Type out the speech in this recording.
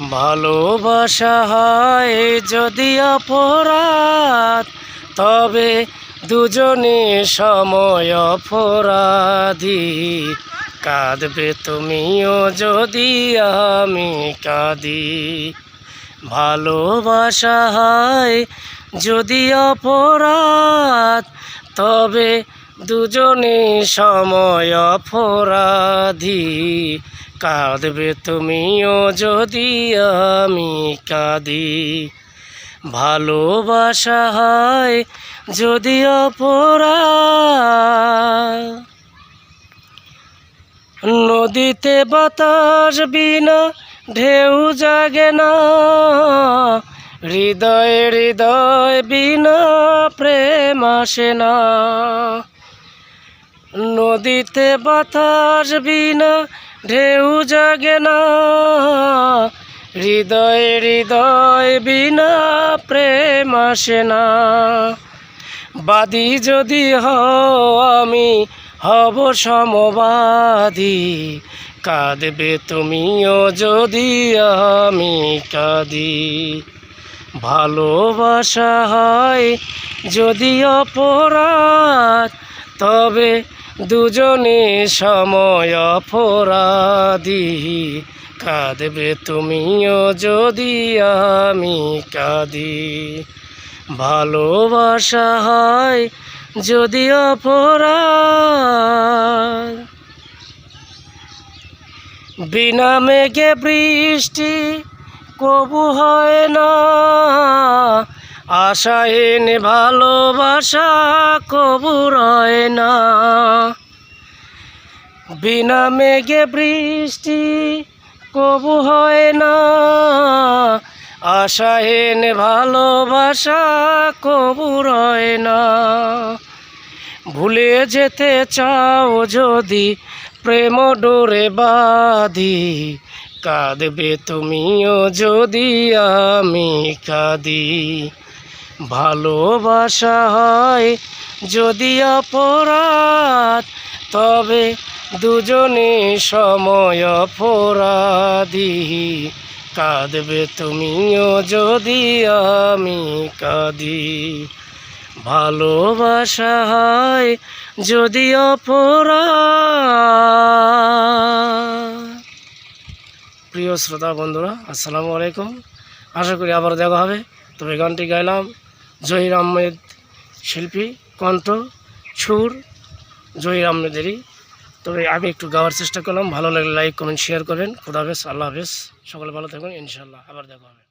ভালোবাসা হয় যদি অপরাধ, তবে দুজনে সময় অপরাধী। কাঁদবে তুমিও যদি আমি কাঁদি। ভালোবাসা হয় যদি অপরাধ, তবে দুজনে সময় অপরাধী। কাঁদবে তুমিও যদি আমি কাঁদি। ভালোবাসা হয় যদি অপরাধ। নদীতে বাতাস বিনা ঢেউ জাগে না, হৃদয়ে হৃদয় বিনা প্রেম আসে না। নদীতে বাতাস বিনা ঢেউ জাগে না, হৃদয়ে হৃদয় বিনা প্রেম আসে না। বাদী যদি হও আমি হব সমবাদী। কাঁদবে তুমিও যদি আমি কাঁদি। ভালোবাসা হয় যদি অপরাধ, তবে দুজনে সময় অপরাধী। কাঁদবে তুমিও যদি আমি কাঁদি। ভালোবাসা হয় যদি অপরাধ। বিনা মেঘে বৃষ্টি কবু হয় না, আশাহীন ভালোবাসা কবু রয় না। বিনা মেঘে বৃষ্টি কবু হয় না, আশাহীন ভালোবাসা কবু রয় না। ভুলে যেতে চাও যদি প্রেম ডোরে বাঁধি। কাঁদবে তুমিও যদি আমি কাঁদি। ভালোবাসা হয় যদি অপরাধ, তবে দুজনে সময় অপরাধী। কাঁদবে তুমিও যদি আমি কাঁদি। ভালোবাসা হয় যদি অপরাধ। প্রিয় শ্রোতা বন্ধুরা, আসসালামু আলাইকুম। আশা করি আবার দেখা হবে। তবে গানটি গাইলাম জহির আহমেদ শিল্পী, কণ্ঠ সুর জহির আহমেদেরই। তবে আমি একটু গাওয়ার চেষ্টা করলাম। ভালো লাগলে লাইক কমেন্ট শেয়ার করবেন। খুদা হাফেজ, আল্লাহ হাফেজ। সকলে ভালো থাকবেন, ইনশাআল্লাহ আবার দেখা হবে।